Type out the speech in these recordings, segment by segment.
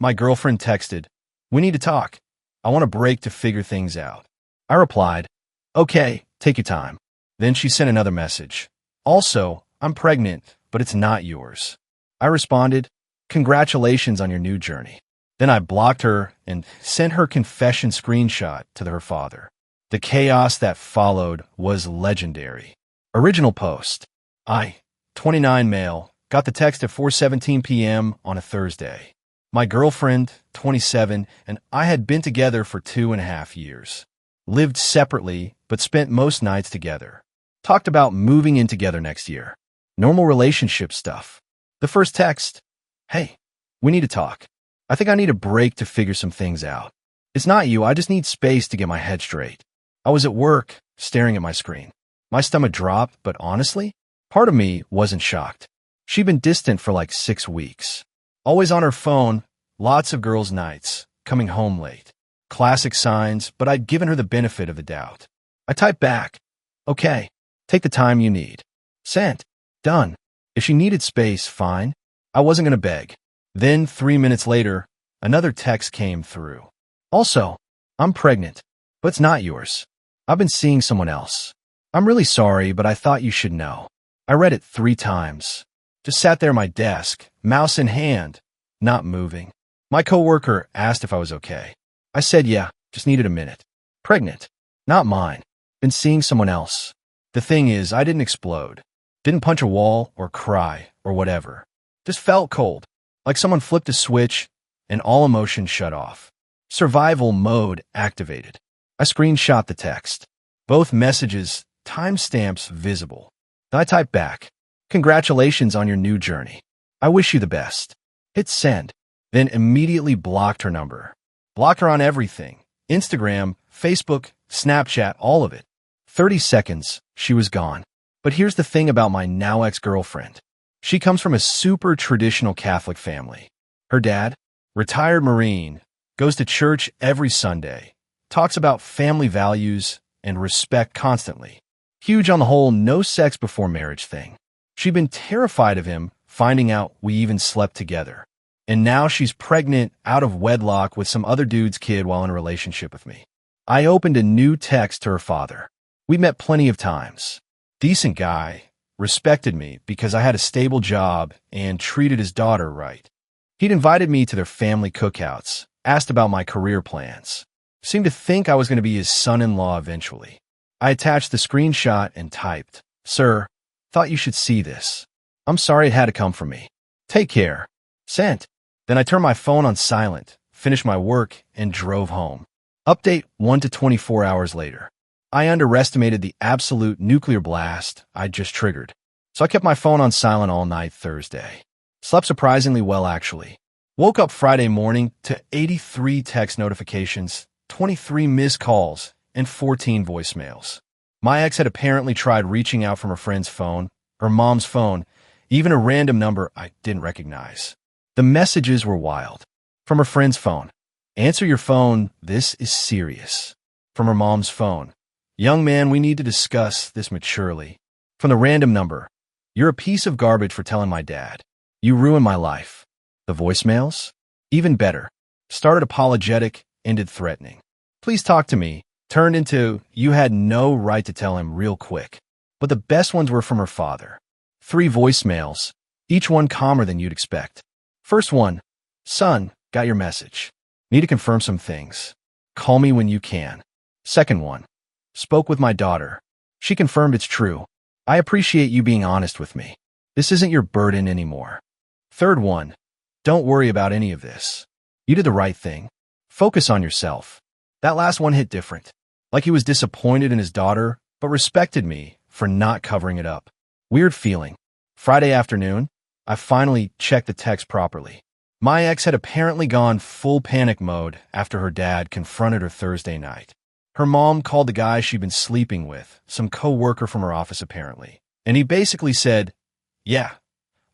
My girlfriend texted, "We need to talk. I want a break to figure things out." I replied, "Okay, take your time." Then she sent another message. "Also, I'm pregnant, but it's not yours." I responded, "Congratulations on your new journey." Then I blocked her and sent her confession screenshot to her father. The chaos that followed was legendary. Original post. I, 29 male, got the text at 4:17 p.m. on a Thursday. My girlfriend, 27, and I had been together for 2.5 years. Lived separately, but spent most nights together. Talked about moving in together next year. Normal relationship stuff. The first text, "Hey, we need to talk. I think I need a break to figure some things out. It's not you, I just need space to get my head straight." I was at work, staring at my screen. My stomach dropped, but honestly, part of me wasn't shocked. She'd been distant for like 6 weeks. Always on her phone, lots of girls' nights, coming home late. Classic signs, but I'd given her the benefit of the doubt. I typed back, "Okay, take the time you need." Sent. Done. If she needed space, fine. I wasn't going to beg. Then, 3 minutes later, another text came through. "Also, I'm pregnant, but it's not yours. I've been seeing someone else. I'm really sorry, but I thought you should know." I read it 3 times. Just sat there at my desk, mouse in hand, not moving. My coworker asked if I was okay. I said yeah, just needed a minute. Pregnant. Not mine. Been seeing someone else. The thing is, I didn't explode. Didn't punch a wall or cry or whatever. Just felt cold. Like someone flipped a switch and all emotion shut off. Survival mode activated. I screenshot the text. Both messages, timestamps visible. I typed back, "Congratulations on your new journey. I wish you the best." Hit send. Then immediately blocked her number. Blocked her on everything. Instagram, Facebook, Snapchat, all of it. 30 seconds, she was gone. But here's the thing about my now ex-girlfriend. She comes from a super traditional Catholic family. Her dad, retired Marine, goes to church every Sunday, talks about family values and respect constantly. Huge on the whole no sex before marriage thing. She'd been terrified of him finding out we even slept together. And now she's pregnant out of wedlock with some other dude's kid while in a relationship with me. I opened a new text to her father. We met plenty of times. Decent guy. Respected me because I had a stable job and treated his daughter right. He'd invited me to their family cookouts, asked about my career plans. Seemed to think I was going to be his son-in-law eventually. I attached the screenshot and typed, "Sir, thought you should see this. I'm sorry it had to come from me. Take care." Sent. Then I turned my phone on silent, finished my work, and drove home. Update 1 to 24 hours later. I underestimated the absolute nuclear blast I'd just triggered. So I kept my phone on silent all night Thursday. Slept surprisingly well, actually. Woke up Friday morning to 83 text notifications, 23 missed calls, and 14 voicemails. My ex had apparently tried reaching out from her friend's phone, her mom's phone, even a random number I didn't recognize. The messages were wild. From her friend's phone, "Answer your phone, this is serious." From her mom's phone, "Young man, we need to discuss this maturely." From the random number, "You're a piece of garbage for telling my dad. You ruined my life." The voicemails? Even better. Started apologetic, ended threatening. "Please talk to me," turned into, "You had no right to tell him," real quick. But the best ones were from her father. 3 voicemails, each one calmer than you'd expect. First one, "Son, got your message. Need to confirm some things. Call me when you can." Second one, "Spoke with my daughter. She confirmed it's true. I appreciate you being honest with me. This isn't your burden anymore." Third one, "Don't worry about any of this. You did the right thing. Focus on yourself." That last one hit different. Like he was disappointed in his daughter, but respected me for not covering it up. Weird feeling. Friday afternoon, I finally checked the text properly. My ex had apparently gone full panic mode after her dad confronted her Thursday night. Her mom called the guy she'd been sleeping with, some co-worker from her office apparently, and he basically said, "Yeah,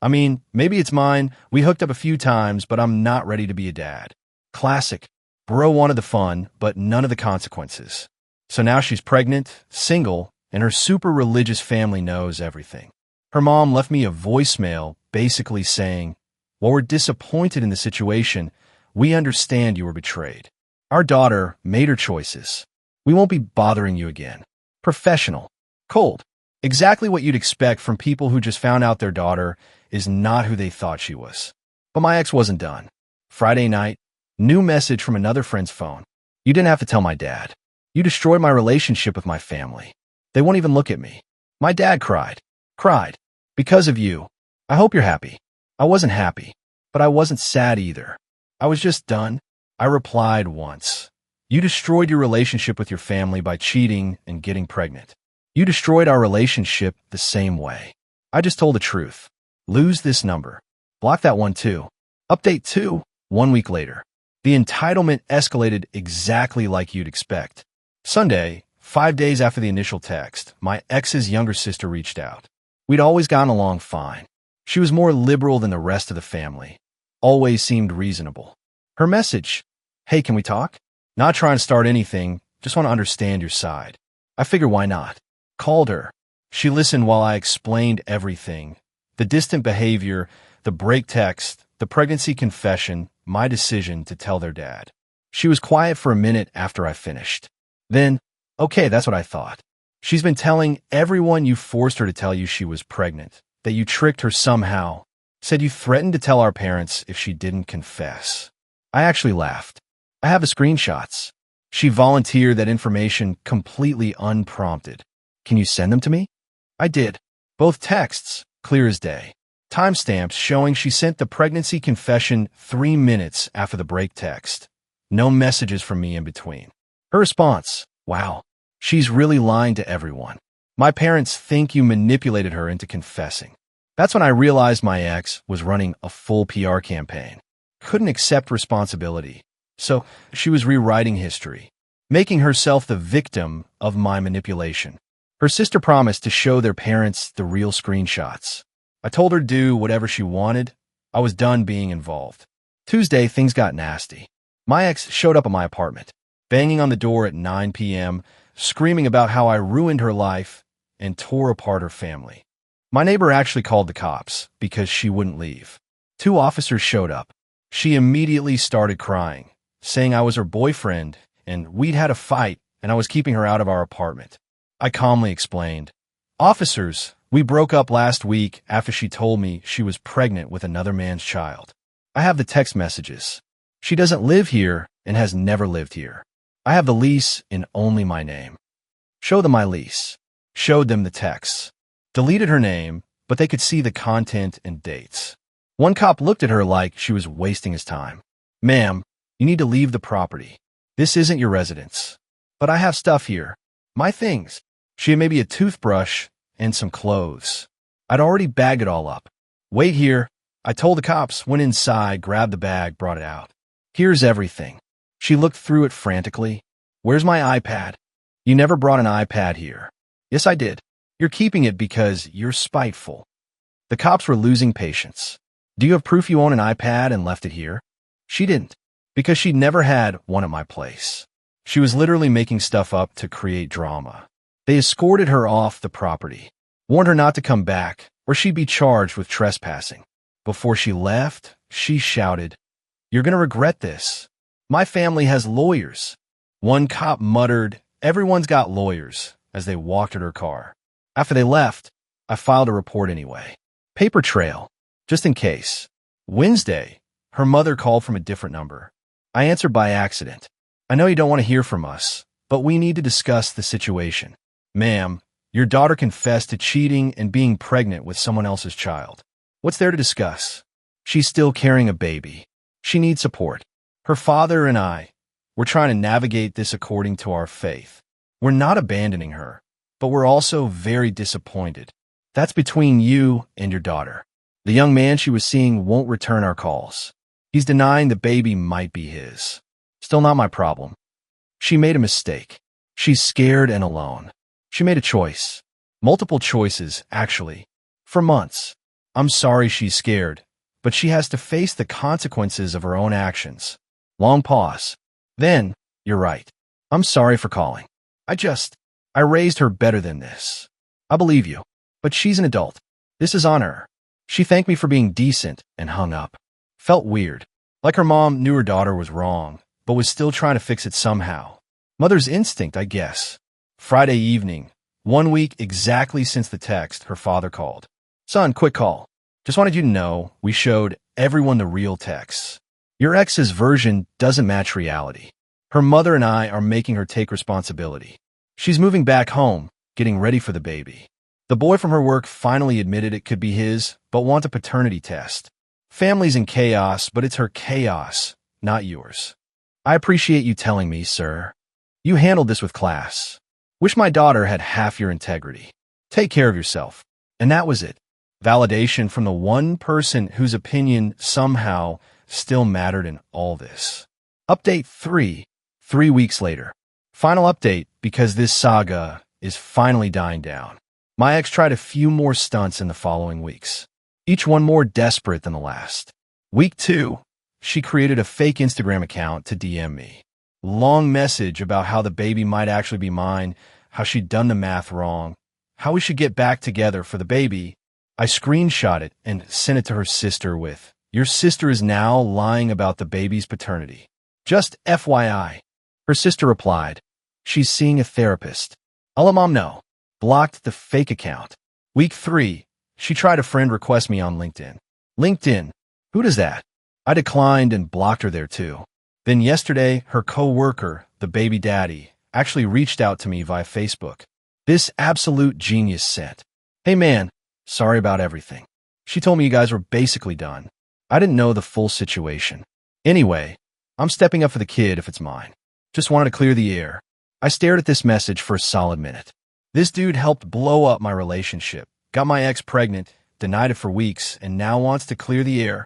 I mean, maybe it's mine. We hooked up a few times, but I'm not ready to be a dad." Classic. Bro wanted the fun, but none of the consequences. So now she's pregnant, single, and her super religious family knows everything. Her mom left me a voicemail basically saying, "While we're disappointed in the situation, We understand you were betrayed. Our daughter made her choices. We won't be bothering you again. Professional. Cold. Exactly what you'd expect from people who just found out their daughter is not who they thought she was. But my ex wasn't done. Friday night, new message from another friend's phone. You didn't have to tell my dad. You destroyed my relationship with my family. They won't even look at me. My dad cried. Cried. Because of you. I hope you're happy. I wasn't happy, but I wasn't sad either. I was just done. I replied once. You destroyed your relationship with your family by cheating and getting pregnant. You destroyed our relationship the same way. I just told the truth. Lose this number. Block that one too. Update 2. 1 week later. The entitlement escalated exactly like you'd expect. Sunday, 5 days after the initial text, my ex's younger sister reached out. We'd always gotten along fine. She was more liberal than the rest of the family. Always seemed reasonable. Her message, hey, can we talk? Not trying to start anything, just want to understand your side. I figured why not? Called her. She listened while I explained everything. The distant behavior, the break text, the pregnancy confession, my decision to tell their dad. She was quiet for a minute after I finished. Then, okay, that's what I thought. She's been telling everyone you forced her to tell you she was pregnant, that you tricked her somehow, said you threatened to tell our parents if she didn't confess. I actually laughed. I have the screenshots. She volunteered that information completely unprompted. Can you send them to me? I did. Both texts, clear as day. Timestamps showing she sent the pregnancy confession 3 minutes after the break text. No messages from me in between. Her response, wow, she's really lying to everyone. My parents think you manipulated her into confessing. That's when I realized my ex was running a full PR campaign. Couldn't accept responsibility. So she was rewriting history, making herself the victim of my manipulation. Her sister promised to show their parents the real screenshots. I told her to do whatever she wanted. I was done being involved. Tuesday, things got nasty. My ex showed up at my apartment, banging on the door at 9 p.m., screaming about how I ruined her life and tore apart her family. My neighbor actually called the cops because she wouldn't leave. 2 officers showed up. She immediately started crying, saying I was her boyfriend and we'd had a fight and I was keeping her out of our apartment. I calmly explained, officers, we broke up last week after she told me she was pregnant with another man's child. I have the text messages. She doesn't live here and has never lived here. I have the lease in only my name. Show them my lease. Showed them the texts. Deleted her name, but they could see the content and dates. One cop looked at her like she was wasting his time. Ma'am, you need to leave the property. This isn't your residence. But I have stuff here. My things. She had maybe a toothbrush and some clothes. I'd already bagged it all up. Wait here. I told the cops, went inside, grabbed the bag, brought it out. Here's everything. She looked through it frantically. Where's my iPad? You never brought an iPad here. Yes, I did. You're keeping it because you're spiteful. The cops were losing patience. Do you have proof you own an iPad and left it here? She didn't, because she'd never had one at my place. She was literally making stuff up to create drama. They escorted her off the property, warned her not to come back, or she'd be charged with trespassing. Before she left, she shouted, "You're going to regret this. My family has lawyers." One cop muttered, "Everyone's got lawyers," as they walked at her car. After they left, I filed a report anyway. Paper trail, just in case. Wednesday, her mother called from a different number. I answered by accident. I know you don't want to hear from us, but we need to discuss the situation. Ma'am, your daughter confessed to cheating and being pregnant with someone else's child. What's there to discuss? She's still carrying a baby. She needs support. Her father and we're trying to navigate this according to our faith. We're not abandoning her, but we're also very disappointed. That's between you and your daughter. The young man she was seeing won't return our calls. He's denying the baby might be his. Still not my problem. She made a mistake. She's scared and alone. She made a choice. Multiple choices, actually. For months. I'm sorry she's scared, but she has to face the consequences of her own actions. Long pause. Then, you're right. I'm sorry for calling. I raised her better than this. I believe you. But she's an adult. This is on her. She thanked me for being decent and hung up. Felt weird. Like her mom knew her daughter was wrong, but was still trying to fix it somehow. Mother's instinct, I guess. Friday evening, 1 week exactly since the text, her father called. Son, quick call. Just wanted you to know we showed everyone the real texts. Your ex's version doesn't match reality. Her mother and I are making her take responsibility. She's moving back home, getting ready for the baby. The boy from her work finally admitted it could be his, but want a paternity test. Family's in chaos, but it's her chaos, not yours. I appreciate you telling me, sir. You handled this with class. Wish my daughter had half your integrity. Take care of yourself. And that was it. Validation from the one person whose opinion somehow still mattered in all this. Update 3, 3 weeks later. Final update because this saga is finally dying down. My ex tried a few more stunts in the following weeks, each one more desperate than the last. Week 2, she created a fake Instagram account to DM me. Long message about how the baby might actually be mine, how she'd done the math wrong, how we should get back together for the baby. I screenshot it and sent it to her sister with, "Your sister is now lying about the baby's paternity. Just FYI. Her sister replied, "She's seeing a therapist. I'll let mom know." Blocked the fake account. Week 3, she tried a friend request me on LinkedIn. LinkedIn, who does that? I declined and blocked her there too. Then yesterday, her co-worker, the baby daddy, actually reached out to me via Facebook. This absolute genius sent, "Hey man, sorry about everything. She told me you guys were basically done. I didn't know the full situation. Anyway, I'm stepping up for the kid if it's mine. Just wanted to clear the air." I stared at this message for a solid minute. This dude helped blow up my relationship, got my ex pregnant, denied it for weeks, and now wants to clear the air.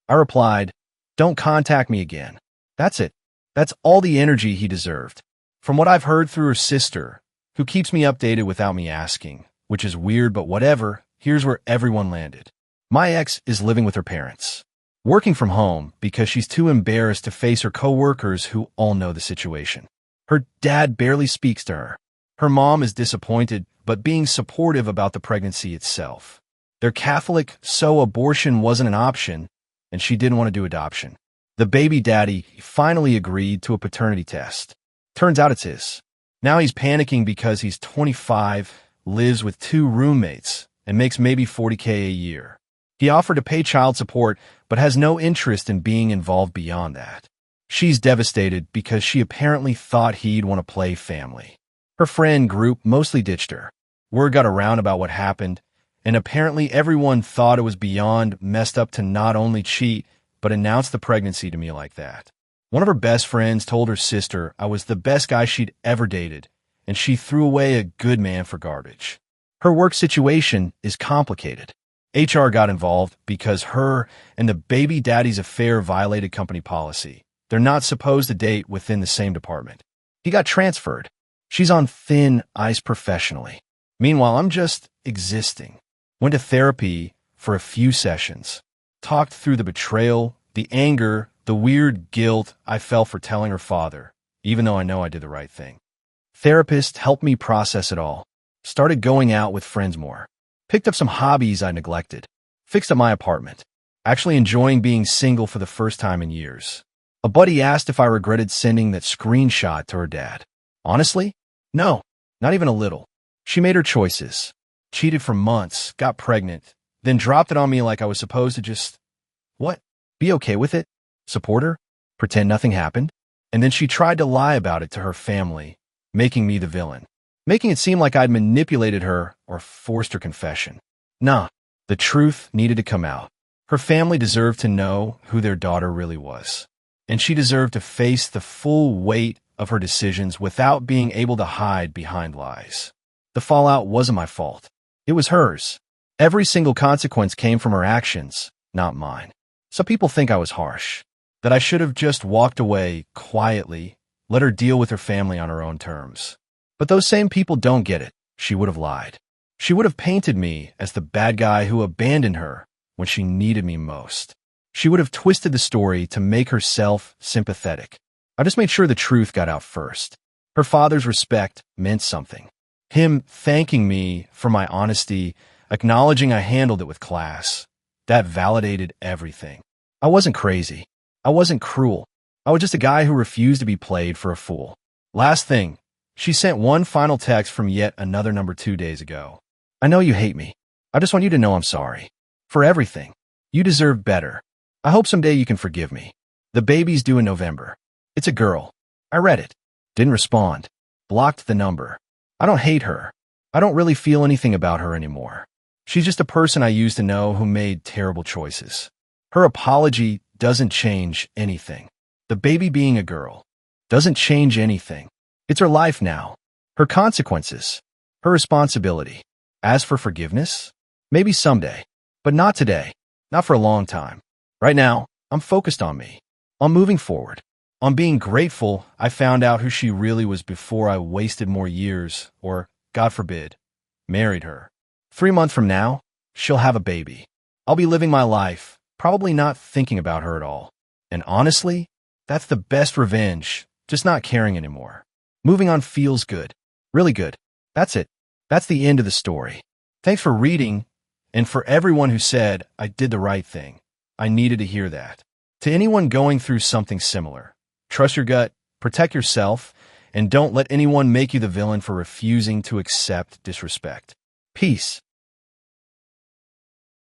I replied, "Don't contact me again." That's it. That's all the energy he deserved. From what I've heard through her sister, who keeps me updated without me asking, which is weird, but whatever, here's where everyone landed. My ex is living with her parents, working from home because she's too embarrassed to face her coworkers who all know the situation. Her dad barely speaks to her. Her mom is disappointed, but being supportive about the pregnancy itself. They're Catholic, so abortion wasn't an option, and she didn't want to do adoption. The baby daddy finally agreed to a paternity test. Turns out it's his. Now he's panicking because he's 25, lives with 2 roommates, and makes maybe $40K a year. He offered to pay child support, but has no interest in being involved beyond that. She's devastated because she apparently thought he'd want to play family. Her friend group mostly ditched her. Word got around about what happened, and apparently everyone thought it was beyond messed up to not only cheat, but announce the pregnancy to me like that. One of her best friends told her sister I was the best guy she'd ever dated, and she threw away a good man for garbage. Her work situation is complicated. HR got involved because her and the baby daddy's affair violated company policy. They're not supposed to date within the same department. He got transferred. She's on thin ice professionally. Meanwhile, I'm just existing. Went to therapy for a few sessions. Talked through the betrayal, the anger, the weird guilt I felt for telling her father, even though I know I did the right thing. Therapist helped me process it all. Started going out with friends more. Picked up some hobbies I neglected. Fixed up my apartment. Actually enjoying being single for the first time in years. A buddy asked if I regretted sending that screenshot to her dad. Honestly, no, not even a little. She made her choices. Cheated for months, got pregnant, then dropped it on me like I was supposed to just, what? Be okay with it? Support her? Pretend nothing happened? And then she tried to lie about it to her family, making me the villain. Making it seem like I'd manipulated her or forced her confession. Nah, the truth needed to come out. Her family deserved to know who their daughter really was. And she deserved to face the full weight of her decisions without being able to hide behind lies. The fallout wasn't my fault. It was hers. Every single consequence came from her actions, not mine. Some people think I was harsh, that I should have just walked away quietly, let her deal with her family on her own terms. But those same people don't get it. She would have lied. She would have painted me as the bad guy who abandoned her when she needed me most. She would have twisted the story to make herself sympathetic. I just made sure the truth got out first. Her father's respect meant something. Him thanking me for my honesty, acknowledging I handled it with class. That validated everything. I wasn't crazy. I I wasn't cruel. I was just a guy who refused to be played for a fool. Last thing, she sent one final text from yet another number 2 days ago. I know you hate me. I just want you to know I'm sorry. For everything. You deserve better. I hope someday you can forgive me. The baby's due in November. It's a girl. I read it. Didn't respond. Blocked the number. I don't hate her. I don't really feel anything about her anymore. She's just a person I used to know who made terrible choices. Her apology doesn't change anything. The baby being a girl doesn't change anything. It's her life now. Her consequences. Her responsibility. As for forgiveness, maybe someday. But not today. Not for a long time. Right now, I'm focused on me. On moving forward. On being grateful I found out who she really was before I wasted more years, or, God forbid, married her. 3 months from now, she'll have a baby. I'll be living my life, probably not thinking about her at all. And honestly, that's the best revenge, just not caring anymore. Moving on feels good. Really good. That's it. That's the end of the story. Thanks for reading, and for everyone who said I did the right thing. I needed to hear that. To anyone going through something similar, trust your gut, protect yourself, and don't let anyone make you the villain for refusing to accept disrespect. Peace.